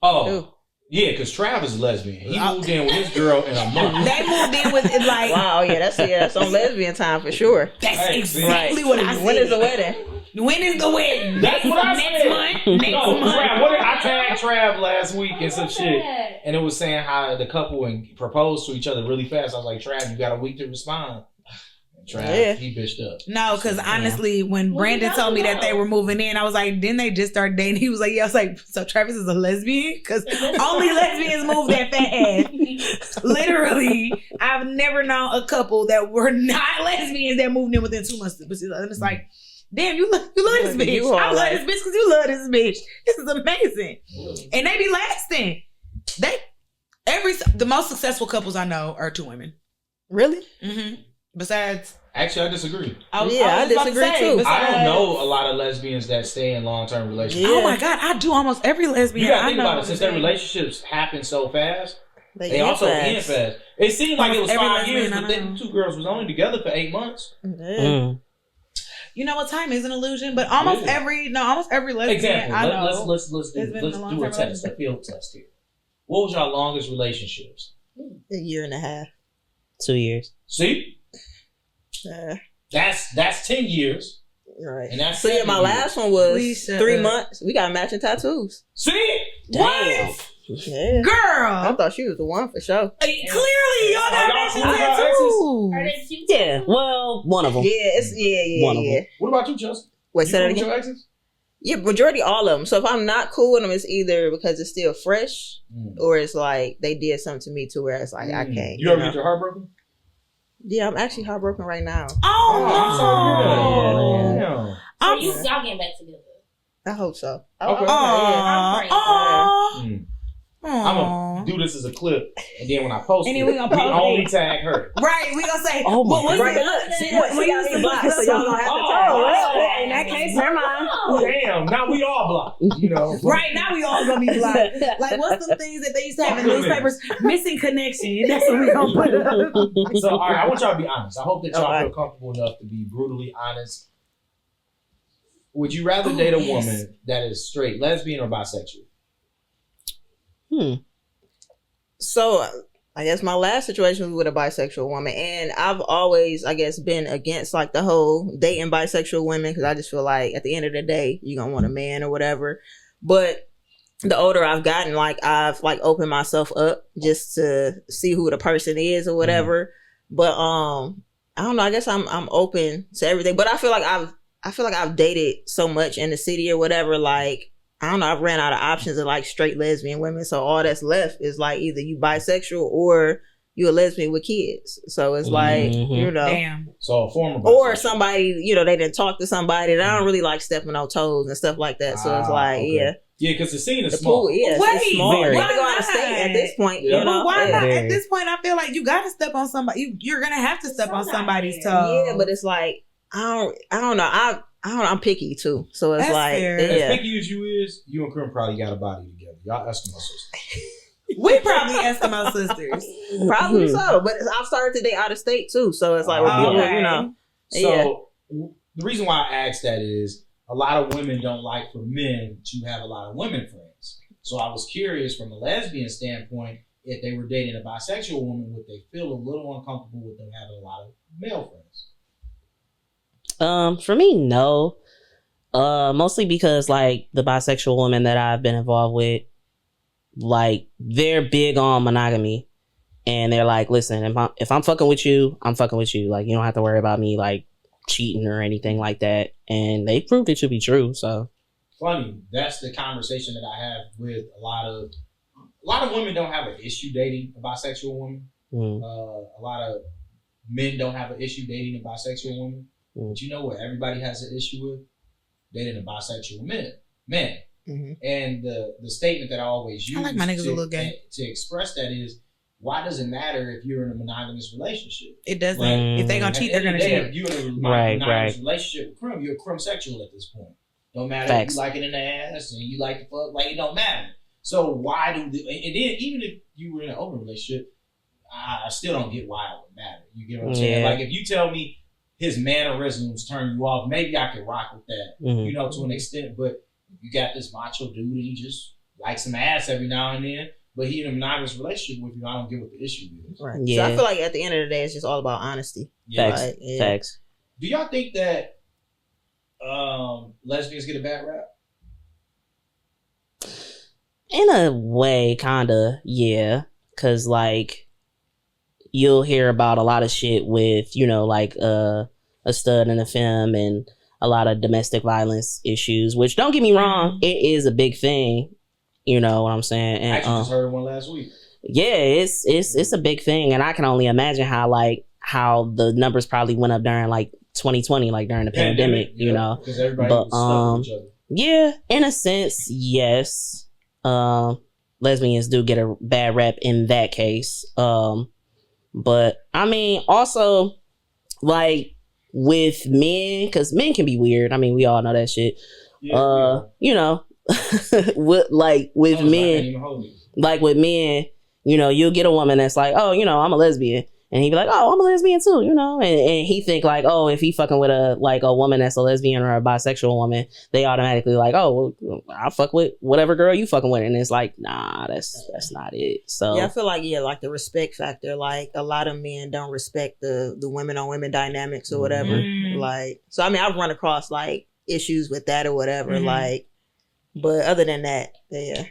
Oh, Do. yeah, because Trav is a lesbian. He moved in with his girl in a month. They moved in with it like Wow, that's on lesbian time for sure. that's Hey, exactly what I said. When is the wedding? When is the wedding? That's what I Next said. month. Next No, month. Trav, I tagged Trav last week and some shit. Yeah. And it was saying how the couple proposed to each other really fast. I was like, Trav, you got a week to respond. And Trav, he bitched up. No, because honestly, when Brandon told me that they were moving in, I was like, didn't they just start dating? He was like, yeah. I was like, so Travis is a lesbian? Because only lesbians move that fast. Literally, I've never known a couple that were not lesbians that moved in within 2 months. And it's like, damn, you love this bitch. I love this bitch because you love this bitch. This is amazing. And they be lasting. The most successful couples I know are 2 women. Really? Mm-hmm. Besides, actually, I disagree. I disagree too. I don't know a lot of lesbians that stay in long-term relationships. Oh my God, I do almost every lesbian. You gotta think about it. Since their relationships happen so fast, they also end fast. It seemed like it was 5 years, but then the 2 girls was only together for 8 months. You know what? Time is an illusion, but almost every lesbian example. I know. Let's do a test, a field test here. What was your longest relationships? A year and a half. 2 years. See? That's 10 years. Right. And that's my last one was 3 months. We got matching tattoos. See? Damn. Yeah. Girl. I thought she was the one for sure. Clearly, y'all got matching tattoos. Yeah. Well, one of them. Yeah. One of them. What about you, Chelsea? Wait, say that again? Your exes? Yeah, majority all of them. So if I'm not cool with them, it's either because it's still fresh, or it's like they did something to me to where it's like I can't. You ever get your heart broken? Yeah, I'm actually heartbroken right now. Oh, no. So y'all getting back together? I hope so. Okay. I'm gonna do this as a clip, and then when I post it, we only tag her. Right, we gonna say, oh my God. What got me blocked, so y'all gonna have to tag. Well, in that case, never mind. Damn, now we all blocked. You know, right now we all gonna be blocked. Like, what's some things that they used to have in newspapers? Missing connection. That's what we gonna put up. So, all right, I want y'all to be honest. I hope that y'all feel comfortable enough to be brutally honest. Would you rather date a woman that is straight, lesbian, or bisexual? So I guess my last situation was with a bisexual woman, and I've always, I guess, been against like the whole dating bisexual women because I just feel like at the end of the day you're gonna want a man or whatever. But the older I've gotten, like I've like opened myself up just to see who the person is or whatever. But I don't know. I guess I'm open to everything. But I feel like I've dated so much in the city or whatever. Like, I don't know, I've ran out of options of like straight lesbian women. So all that's left is like either you bisexual or you a lesbian with kids. So it's like, you know. Damn. So a former bisexual. Or somebody, you know, they didn't talk to somebody. And I don't really like stepping on toes and stuff like that. So it's like, yeah. Yeah, because the scene is the small. Pool, yeah, it's small. Very. You gotta go out of state at this point. Yeah. You know? But why not? Very. At this point, I feel like you gotta step on somebody. You're gonna have to step on somebody's toe. Yeah, but it's like, I don't know. I'm picky too. So it's That's like, fair. yeah. As picky as you and Crim probably got a body together. Y'all Eskimo sisters. We probably Eskimo sisters. Probably so. But I've started to date out of state too. So it's like, you know. So the reason why I asked that is a lot of women don't like for men to have a lot of women friends. So I was curious from a lesbian standpoint, if they were dating a bisexual woman, would they feel a little uncomfortable with them having a lot of male friends? For me, no. Mostly because like the bisexual women that I've been involved with, like they're big on monogamy, and they're like, listen, if I'm fucking with you, I'm fucking with you. Like, you don't have to worry about me like cheating or anything like that. And they proved it to be true. So funny, that's the conversation that I have with a lot of women don't have an issue dating a bisexual woman. A lot of men don't have an issue dating a bisexual woman. But you know what everybody has an issue with? Dating a bisexual man. And the statement that I always use I like my niggas a little gay. To express that is, why does it matter if you're in a monogamous relationship? It doesn't. If they're gonna cheat, they're gonna cheat. If you're in a monogamous relationship with Crim, you're a Crim-sexual at this point. Don't matter if you like it in the ass and you like the fuck, like it don't matter. So why do and then even if you were in an open relationship, I still don't get why it would matter. You get what I'm saying? Like if you tell me his mannerisms turn you off, maybe I could rock with that, you know, to an extent. But you got this macho dude and he just likes some ass every now and then, but he in a monogamous relationship with you, I don't get what the issue is. Right. Yeah. So I feel like at the end of the day, it's just all about honesty. Yeah. Facts. Do y'all think that lesbians get a bad rap? In a way, kinda, yeah. Cause like, you'll hear about a lot of shit with, you know, like a stud and a femme and a lot of domestic violence issues, which don't get me wrong, it is a big thing. You know what I'm saying? And, I actually just heard one last week. Yeah, it's a big thing. And I can only imagine how the numbers probably went up during like 2020, like during the pandemic, you know. Because everybody was stuck with each other. Yeah, in a sense, yes. Lesbians do get a bad rep in that case. But I mean, also, like with men, because men can be weird. I mean, we all know that shit. Yeah. You know, with men, you know, you'll get a woman that's like, oh, you know, I'm a lesbian. And he'd be like, oh, I'm a lesbian too, you know? And he think like, oh, if he fucking with a woman that's a lesbian or a bisexual woman, they automatically like, oh, well, I'll fuck with whatever girl you fucking with. And it's like, nah, that's not it. So yeah, I feel like, like the respect factor, like a lot of men don't respect the women on women dynamics or whatever. Mm-hmm. Like, so I mean, I've run across like issues with that or whatever, mm-hmm. like, but other than that, yeah.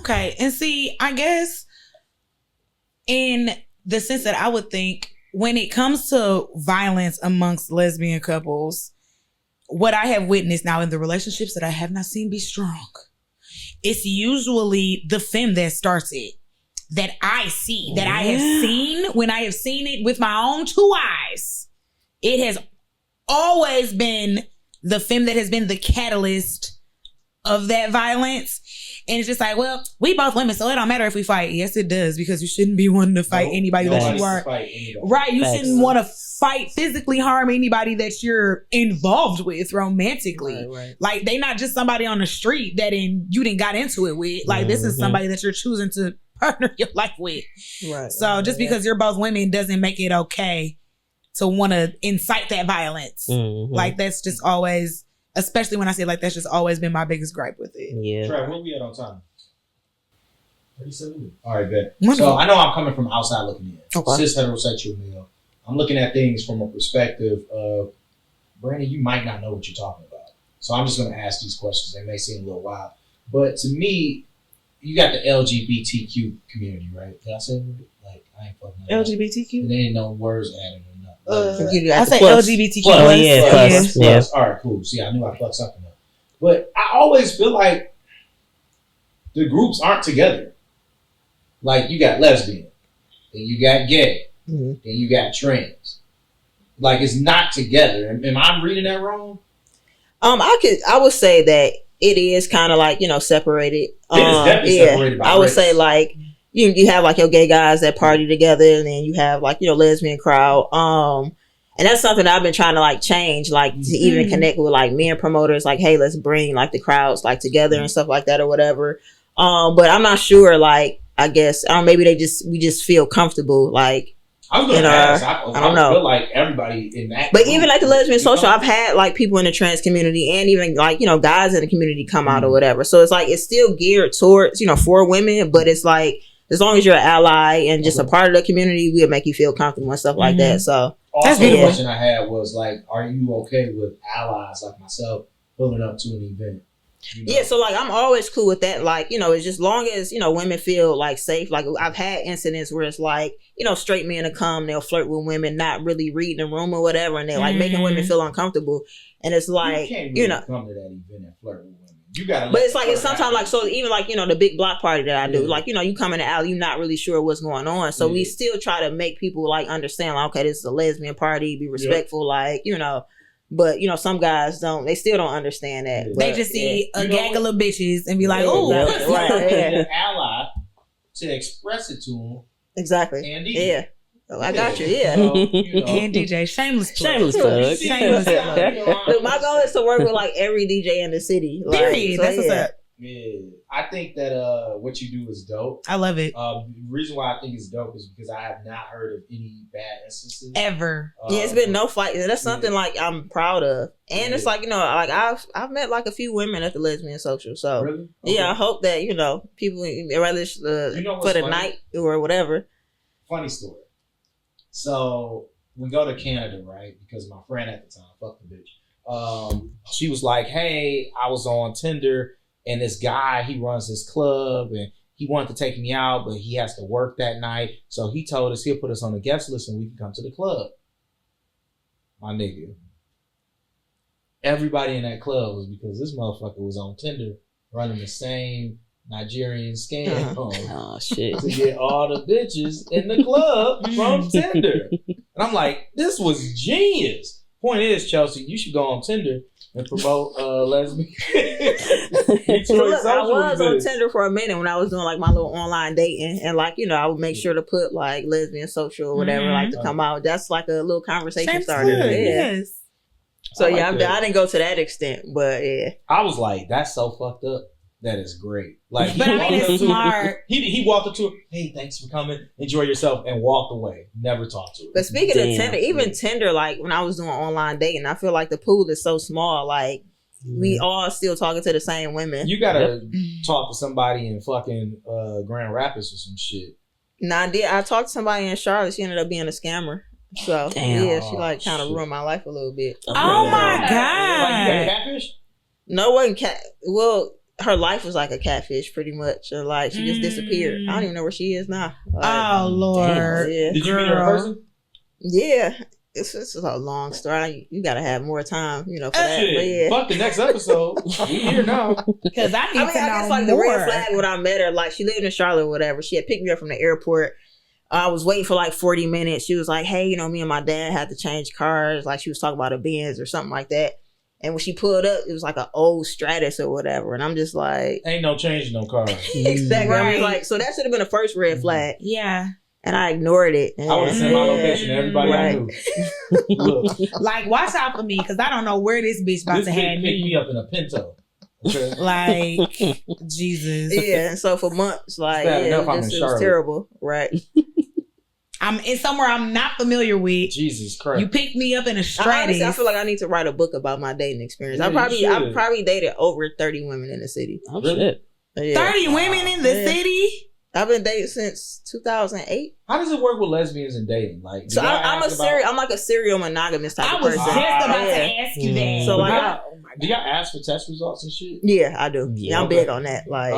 Okay. And see, I guess in the sense that I would think when it comes to violence amongst lesbian couples, what I have witnessed now in the relationships that I have not seen be strong, it's usually the femme that starts it, that I see, that I have seen. When I have seen it with my own two eyes, it has always been the femme that has been the catalyst of that violence. And it's just like, well, we both women, so it don't matter if we fight. Yes, it does, because you shouldn't be wanting to fight anybody that you are. Right, you shouldn't want to fight, physically harm anybody that you're involved with romantically. Right. Like, they not just somebody on the street that you didn't got into it with. Like, this is somebody that you're choosing to partner your life with. Right. So just because you're both women doesn't make it okay to want to incite that violence. Mm-hmm. Like, that's just always... Especially when I say like, that's just always been my biggest gripe with it. Yeah. Trav, what we at on time? 37. All right, bet. So I know I'm coming from outside looking in. Okay. Cis heterosexual male. I'm looking at things from a perspective of, Brandon, you might not know what you're talking about. So I'm just going to ask these questions. They may seem a little wild. But to me, you got the LGBTQ community, right? Did I say it? Like, I ain't fucking LGBTQ? And there ain't no words added. I say LGBTQ+. Plus. All right, cool. See, I knew I fucked something up. But I always feel like the groups aren't together. Like, you got lesbian, then you got gay, then you got trans. Like, it's not together. Am I reading that wrong? I would say that it is kind of like, separated. It is definitely separated by I would say like, you have like your gay guys that party together, and then you have like, lesbian crowd. And that's something I've been trying to like change, like to even connect with like men promoters, like, hey, let's bring like the crowds like together and stuff like that or whatever. But I'm not sure, like, I guess, maybe we just feel comfortable, like, I was going to ask. I don't know. Feel like everybody in that. But even like the lesbian social, I've had like people in the trans community and even like, guys in the community come out or whatever. So it's like, it's still geared towards, for women, but it's like, as long as you're an ally and just a part of the community, we'll make you feel comfortable and stuff like that. So also, the question I had was like, are you okay with allies like myself pulling up to an event? Yeah, so like I'm always cool with that. Like, it's just long as, women feel like safe. Like I've had incidents where it's like, straight men will come, they'll flirt with women, not really reading the room or whatever, and they're like making women feel uncomfortable. And it's like, you can't really come to that event and flirt with women. You gotta, but it's like, it's sometimes like, so even like, the big block party that I do, like, you come in the alley, you're not really sure what's going on. So we still try to make people like understand, like, okay, this is a lesbian party, be respectful, like, but some guys they still don't understand that. They just see a gaggle of bitches and be like, oh, an ally to express it to them. Exactly. And yeah. Oh, I got you. Yeah. So, and DJ, shameless plug. Look, my goal is to work with like every DJ in the city. Like, period. So, that's what's up. Yeah, I think that what you do is dope. I love it. The reason why I think it's dope is because I have not heard of any bad instances ever. It's been no fight. That's something like I'm proud of, and it's like like I've met like a few women at the lesbian social. So really? Okay. Yeah, I hope that people rather for the night or whatever. Funny story. So we go to Canada, right? Because my friend at the time, fuck the bitch. She was like, "Hey, I was on Tinder." And this guy, he runs this club and he wanted to take me out, but he has to work that night. So he told us he'll put us on the guest list and we can come to the club. My nigga. Everybody in that club was because this motherfucker was on Tinder running the same Nigerian scam Oh shit! to get all the bitches in the club from Tinder. And I'm like, this was genius. Point is, Chelsea, you should go on Tinder and promote lesbian. Look, I was on Tinder for a minute when I was doing like my little online dating, and like I would make sure to put like lesbian social or whatever like to come out. That's like a little conversation starter. Yes. So I I didn't go to that extent, but yeah, I was like, that's so fucked up. That is great. Like, but I mean, it's smart. He walked up to her, hey, thanks for coming, enjoy yourself, and walked away. Never talked to her. But speaking of Tinder, even Tinder, like when I was doing online dating, I feel like the pool is so small. Like we all still talking to the same women. You gotta talk to somebody in fucking Grand Rapids or some shit. Nah, I talked to somebody in Charlotte. She ended up being a scammer. So yeah, she like kind of ruined my life a little bit. Oh my god! Like, you got catfish? No, it wasn't well, her life was like a catfish, pretty much. Or like she just disappeared. I don't even know where she is now. Like, oh Lord! Yeah. Did you meet her in person? Yeah. It's a long story. You gotta have more time, for that. Shit. But yeah. Fuck the next episode. We here now. Because I need to know guess like more. the red flag when I met her, like she lived in Charlotte or whatever. She had picked me up from the airport. I was waiting for like 40 minutes. She was like, hey, me and my dad had to change cars. Like she was talking about a Benz or something like that. And when she pulled up, it was like an old Stratus or whatever. And I'm just like, ain't no change in no car. Exactly. Right. I was like, so that should have been the first red flag. Yeah. And I ignored it. I would have sent my location to everybody I knew. Look, Like, watch out for me, because I don't know where this bitch about this to bitch have picked me up in a Pinto. Okay? Like, Jesus. Yeah. And so for months, like, bad enough I'm in it was Charlotte. terrible. Right. I'm in somewhere I'm not familiar with. Jesus Christ. You picked me up in a Stratus. Honestly, I feel like I need to write a book about my dating experience. Yeah, I've probably dated over 30 women in the city. Oh shit! Yeah. 30 women in the city? I've been dating since 2008. How does it work with lesbians and dating? Like, So I'm like a serial monogamous type I of was person. just about Yeah. to ask you that. So, like, oh my God. do y'all ask for test results and shit? Yeah, I do. Yeah, I'm okay. big on that. Like,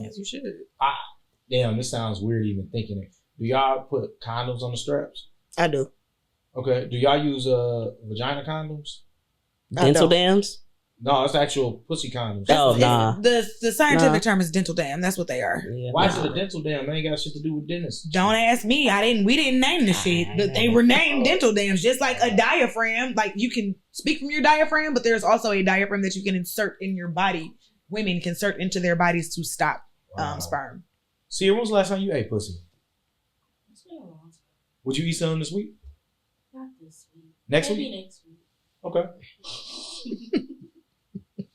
Yes, you should. Damn, this sounds weird even thinking it. Do y'all put condoms on the straps? I do. Okay. Do y'all use vagina condoms? Dental dams? No, it's actual pussy condoms. Oh nah. The scientific term is dental dam. That's what they are. Yeah, Why is it a dental dam? They ain't got shit to do with dentists. Don't ask me. We didn't name the shit, but they were named dental dams, just like a diaphragm. Like you can speak from your diaphragm, but there's also a diaphragm that you can insert in your body. Women can insert into their bodies to stop sperm. See, when was the last time you ate pussy? It's been a long time. Would you eat something this week? Not this week. Next Maybe week? next week. Okay.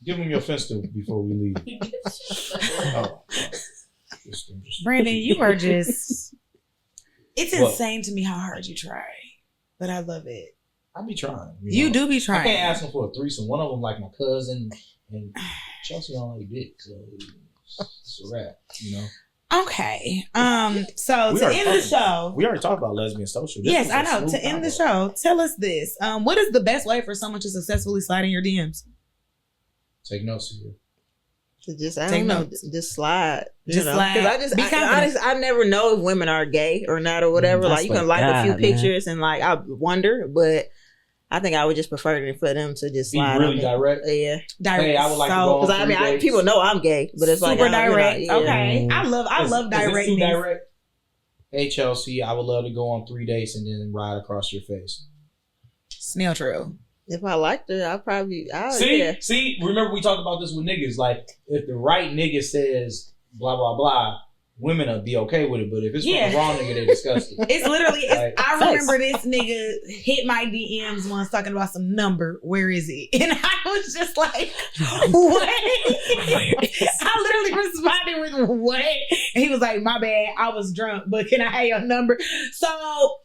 Give them your fistule before we leave. Oh. Brandon, you are just. It's What? insane to me how hard you try, but I love it. I be trying. You know. do be I trying. can't ask them for a threesome. One of them like my cousin, and Chelsea don't like dick, so it's a wrap. Okay. So We to already end the talked show. We already talked about lesbian social. This Yes, was a I know. smooth To end the combo. show, tell us this. What is the best way for someone to successfully slide in your DMs? Take notes here. I Take don't know, notes. just slide. Just slide. Because Be confident. honestly, I never know if women are gay or not or whatever. That's Like you can what like a few God, man. pictures and like I wonder, but I think I would just prefer for them to just Be slide really on me. direct. Yeah, Direct. Hey, I would like to go on because 3 dates. people know I'm gay, but it's like super I- direct. yeah. Okay. I love Is this direct. too direct? Hey Chelsea, I would love to go on 3 dates and then ride across your face. Snail trail. If I liked her, I'd probably. See, remember we talked about this with niggas. Like, if the right nigga says blah blah blah, women will be okay with it. But if it's from the wrong nigga, they're disgusted. It's literally. Like, I remember this nigga hit my DMs once talking about some number. Where is it? And I was just like, what? I literally responded with what? And he was like, my bad. I was drunk, but can I have your number? So.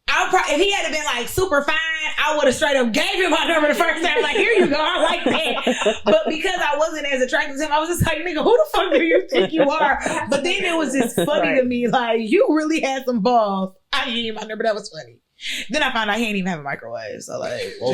If he had been like super fine, I would have straight up gave him my number the first time. Like, here you go, I like that. But because I wasn't as attracted to him, I was just like, nigga, who the fuck do you think you are? But then it was just funny to me, like, you really had some balls. I didn't give my number, that was funny. Then I found out he ain't even have a microwave, so like, Whoa.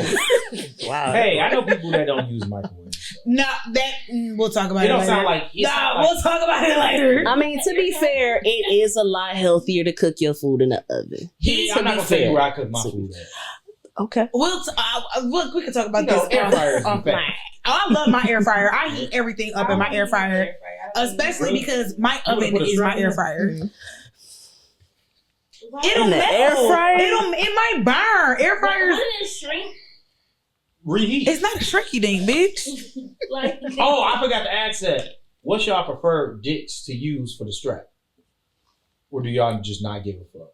Wow. Hey, I know people that don't use microwaves. No, that we'll talk about It it don't later. sound like. We'll talk about it later. I mean, to be fair, it is a lot healthier to cook your food in the oven. Yeah, I'm not gonna tell you where I cook my food at. Okay. We can talk about You know, this air fryers be offline. fat. I love my air fryer. I heat everything up in my air fryer, especially because my oven is my air fryer. Mhm. It'll In the melt. air fryer? It might burn. Air fryers. Wouldn't it shrink? Reheat. It's not a shrinky ding, bitch. Like, Oh, I forgot to ask that. What's y'all preferred dicks to use for the strap? Or do y'all just not give a fuck?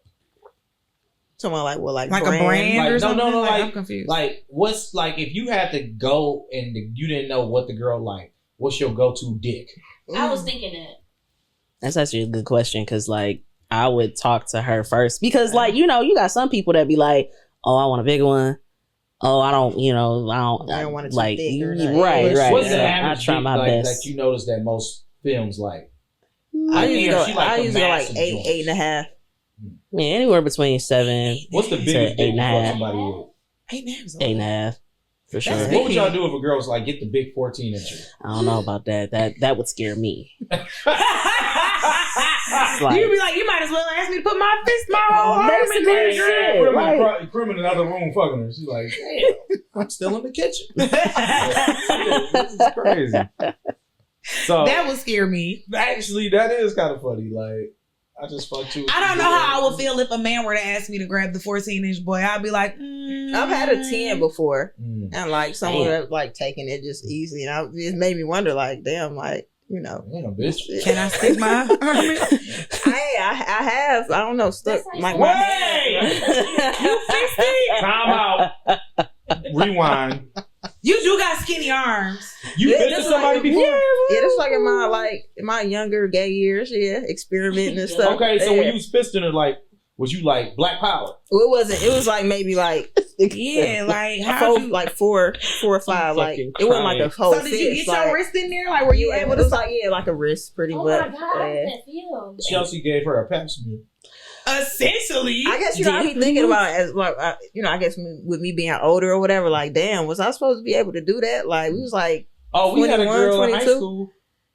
Someone like what, like Like brand? a brand Like, or no, something? no, Like, like- I'm confused. Like, what's like if you had to go and you didn't know what the girl like? What's your go-to dick? I was thinking that. That's actually a good question because, like, I would talk to her first because, like, you know, you got some people that be like, "Oh, I want a big one." Oh, I don't I don't want it too like thick or right, nothing. right. What's the I average try dick my like best. that you notice that most films like? I think usually she go, like I the usually go like massive eight, joints. 8.5. Yeah, anywhere between 7 What's the to biggest dick you fuck 8.5. somebody with? 8.5. For sure. What would y'all do if a girl was like, get the big 14 incher? I don't know about that. That would scare me. You'd be like, you might as well ask me to put my whole arm in Basically, there. shit. Right. Crim in another room fucking her. She's like, damn, I'm still in the kitchen. This is crazy. So That would scare me. actually, that is kind of funny. Like, I just fucked you. I don't know how I would feel if a man were to ask me to grab the 14-inch boy. I'd be like, I've had a 10 before, Mm. and like someone Damn. that, like taking it just easy, and it made me wonder, like, damn, like, you know, Damn, bitch. Can I stick my arm in? I have, I don't know, stuck That's like like- my Wait! Time out. Rewind. You do got skinny arms. You Yeah, fisted that's somebody like- before? Yeah, that's like in my younger gay years, experimenting and stuff. Okay, so yeah. when you was fisting her, like, was you like Black Power? Well, it wasn't. It was like maybe like Yeah, like how you? four or five. Like fucking it wasn't like a whole. So did you fist, get your like, wrist in there? Like were you yeah, able it to? was like like a wrist, pretty Oh much. my God, how does that feel? Chelsea gave her a pep smear. Essentially, I guess I be thinking about it as like I guess with me being older or whatever. Like, damn, was I supposed to be able to do that? Like, we was like, Oh, we had a 21, girl in high 22? school,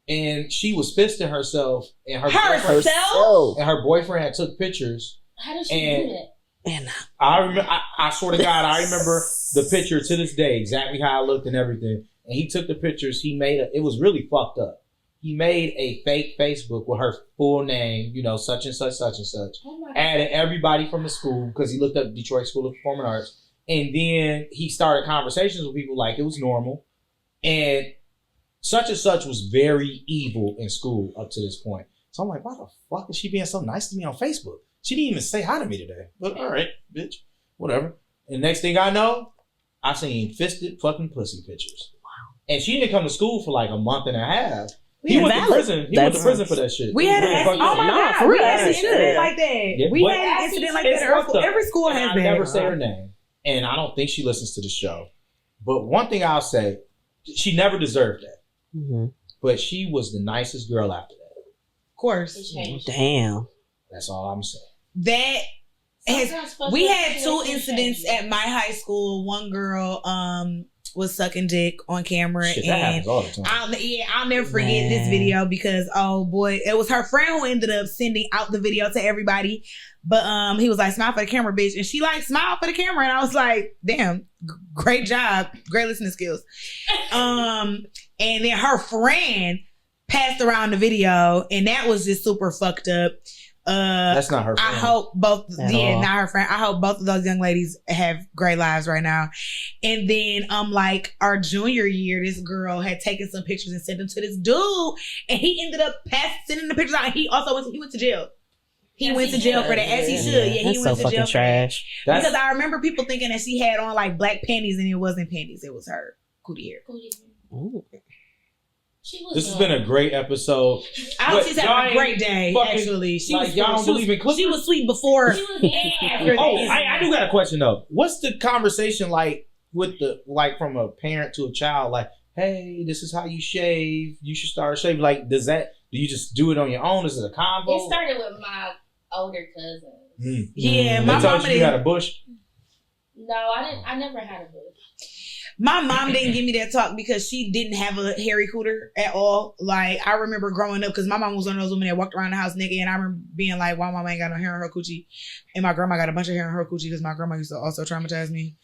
and she was fisting herself, and her herself. So, and her boyfriend had took pictures. How does she And- do that? man, I remember. I swear to God, I remember the picture to this day, exactly how I looked and everything. And he took the pictures. He made it was really fucked up. He made a fake Facebook with her full name, you know, such and such, such and such. Oh my God. Added everybody from the school because he looked up Detroit School of Performing Arts. And then he started conversations with people like it was normal. And such was very evil in school up to this point. So I'm like, why the fuck is she being so nice to me on Facebook? She didn't even say hi to me today. But all right, bitch, whatever. And next thing I know, I seen fisted fucking pussy pictures. Wow. And she didn't come to school for like a month and a half. He went to valid. prison. He went to That's- prison for that shit. We had It was an fucked oh up. my No, God, for we real. had an incident Yeah. like that. Yeah, We but- had an incident like It's that. fucked up. Every school And has I that. never say her name. And I don't think she listens to the show. But one thing I'll say, she never deserved that. mhm. But she was the nicest girl after that. Of course. It changed. Damn. That's all I'm saying. That Sometimes fucking we had two situations incidents change. at my high school. One girl was sucking dick on camera, Shit, that and happens all the time. I'll never forget this Man. video because oh boy, it was her friend who ended up sending out the video to everybody. But he was like, "Smile for the camera, bitch," and she like smiled for the camera, and I was like, "Damn, great job, great listening skills." And then her friend passed around the video, and that was just super fucked up. That's not her I friend. hope both, At yeah, all. not her friend. I hope both of those young ladies have great lives right now. And then, like our junior year, this girl had taken some pictures and sent them to this dude, and he ended up sending the pictures out. And he also went to jail. He As went he to jail should. for that, as he should. Yeah, he That's went so to fucking jail for that. trash. That's, Because I remember people thinking that she had on like black panties, and it wasn't panties; it was her cootie hair. Ooh. She was this has been a great episode. I hope But she's y'all having a ain't great day. fucking- Actually, she like, was. y'all don't she was- believe in clippers? She was sweet before. She was After Oh, this. I do got a question though. What's the conversation like with the from a parent to a child? Like, hey, this is how you shave. You should start shaving. Like, do you just do it on your own? Is it a combo? It started with my older cousin. Mm. Yeah, They my told mama you you had did. a bush. No, I didn't. I never had a bush. My mom didn't give me that talk because she didn't have a hairy cooter at all. Like, I remember growing up, because my mom was one of those women that walked around the house naked, and I remember being like, why mama ain't got no hair on her coochie? And my grandma got a bunch of hair on her coochie because my grandma used to also traumatize me.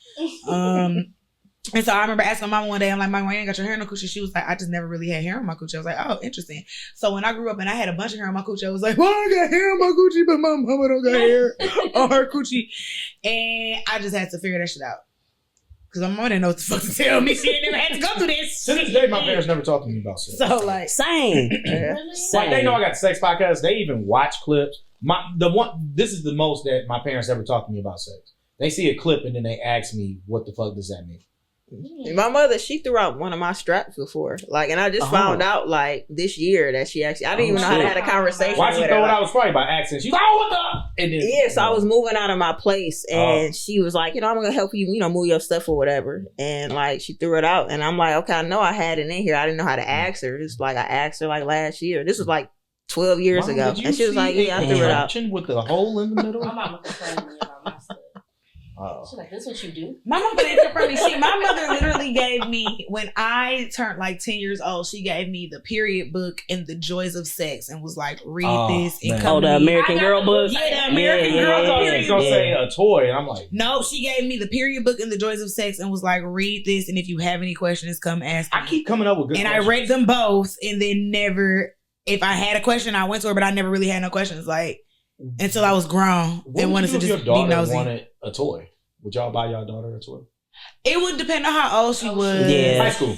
And so I remember asking my mom one day, I'm like, Mom, why you ain't got your hair on the coochie? She was like, I just never really had hair on my coochie. I was like, oh, interesting. So when I grew up and I had a bunch of hair on my coochie, I was like, well, I got hair on my coochie, but my mama don't got hair on her coochie. And I just had to figure that shit out. Because my mama didn't know what the fuck to tell me. She ain't never had to go through this. To this day, my parents never talked to me about sex. So, like, Same. Like, they know I got the sex podcast. They even watch clips. This is the most that my parents ever talked to me about sex. They see a clip and then they ask me, what the fuck does that mean? My mother, she threw out one of my straps before. Like, and I just found out, like, this year that she actually, I didn't even know how to have a conversation Why'd you with throw her. it out? Was probably by accident. She's like, oh, what the? And then, Yeah, so I was moving out of my place, and she was like, I'm going to help you, move your stuff or whatever. And, like, she threw it out, and I'm like, okay, I know I had it in here. I didn't know how to ask her. It's like, I asked her, like, last year. This was, like, 12 years Mom, ago. And she was like, yeah, I threw it out. With the hole in the middle? My mama confronted me about my stuff. Oh. She's like, this what you do? my mom didn't confront me. My mother literally gave me, when I turned like 10 years old, she gave me the period book and the joys of sex and was like, read this and come the to me. American Girl book? Yeah, the American Girl I thought book. you was going to say a toy. And I'm like, no, she gave me the period book and the joys of sex and was like, read this, and if you have any questions, come ask me. I keep coming up with good And questions. I read them both, and then never, if I had a question, I went to her, but I never really had no questions, like, until I was grown What and would wanted you to do just if your be daughter nosy. wanted a toy? Would y'all buy your daughter a toy? It would depend on how old she was. Yeah. High school.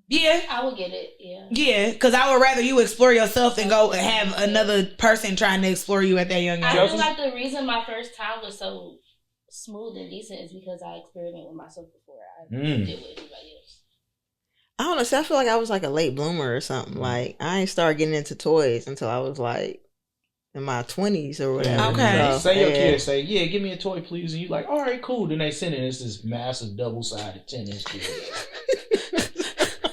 Yeah. I would get it, yeah. Yeah, because I would rather you explore yourself than go have another person trying to explore you at that young I age. feel like the reason my first time was so smooth and decent is because I experimented with myself before I did with anybody else. I don't know. See, I feel like I was like a late bloomer or something. Like, I ain't started getting into toys until I was like in my 20s or whatever. Okay. So, Say your kid say, yeah, give me a toy, please. And you like, all right, cool. Then they send it. It's this massive double-sided 10-inch kid.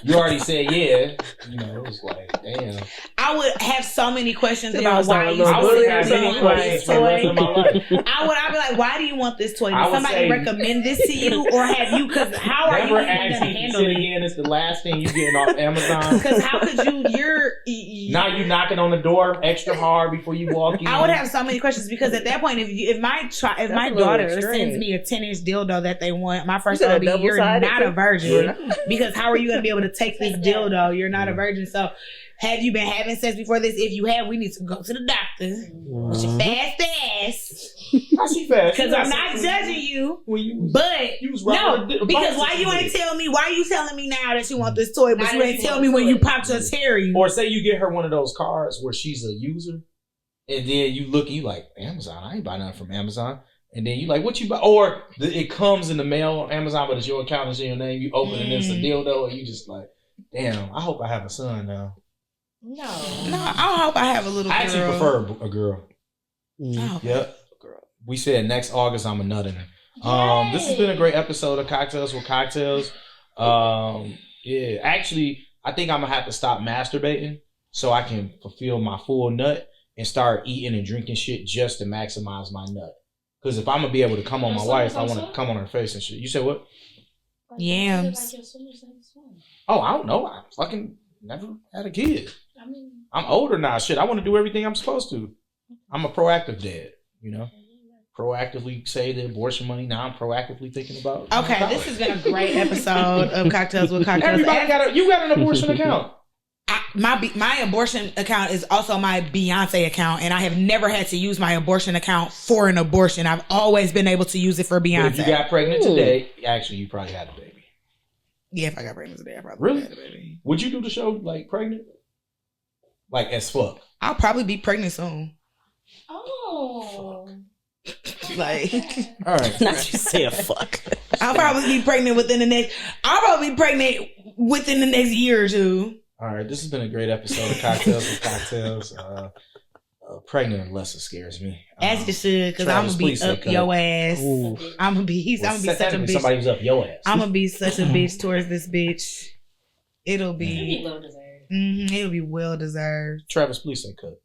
You already said, yeah. It's like, damn. I would have so many questions Yeah, about why you I would have want many questions for the rest of my life. I'd be like, why do you want this toy? I Did would somebody say- recommend this to you, or have you? Because how are Never you even ask gonna if you handle sit it? again. It's the last thing you getting off Amazon. Because how could you? Now you knocking on the door extra hard before you walk in. I would have so many questions because at that point, if my a little daughter extreme. sends me a 10-inch dildo that they want, my first You said thought would be, you're double-sided not a too? virgin. Because how are you going to be able to take this dildo? You're not a virgin. So have you been having sex before this? If you have, we need to go to the doctor with your fast ass. I see fast. Because I'm not judging you. You But was no, right because why you ain't tell me? Why are you telling me now that you want this toy, but Now you that ain't you tell want me the when toy. you popped your cherry? Or say you get her one of those cards where she's a user, and then you look, you like, Amazon, I ain't buy nothing from Amazon. And then you like, what you buy? Or it comes in the mail on Amazon, but it's your account, it's in your name. You open it, and it's a dildo, and you just like, damn, I hope I have a son now. No. I hope I have a little girl. I actually prefer a girl. Oh, Yep. We said next August I'm a nut in her. This has been a great episode of Cocktails with Cocktails. Yeah, actually, I think I'm gonna have to stop masturbating so I can fulfill my full nut and start eating and drinking shit just to maximize my nut. Because if I'm gonna be able to come on my wife, I want to come on her face and shit. You said what? Yams. Oh, I don't know. I fucking never had a kid. I mean, I'm older now. Shit, I want to do everything I'm supposed to. I'm a proactive dad, Proactively save the abortion money. Now I'm proactively thinking about. Okay, this has been a great episode of Cocktails with Cocktails. Everybody you got an abortion account. My abortion account is also my Beyonce account, and I have never had to use my abortion account for an abortion. I've always been able to use it for Beyonce. But if you got pregnant today, actually, you probably had a baby. Yeah, if I got pregnant today, I probably Really? had a baby. Would you do the show like pregnant? Like as fuck? I'll probably be pregnant soon. oh. Like, All right. Not you say a fuck. I'll probably be pregnant within the next year or two. All right. This has been a great episode of Cocktails with Cocktails. Pregnant unless it scares me. As you should, because I'm Travis, gonna be please say up cut. your ass. Ooh. I'm gonna be such a technically bitch. Somebody was up your ass. I'm gonna be such a bitch towards this bitch. It'll It'd be be, well deserved. it'll be well deserved. Travis, please say cut.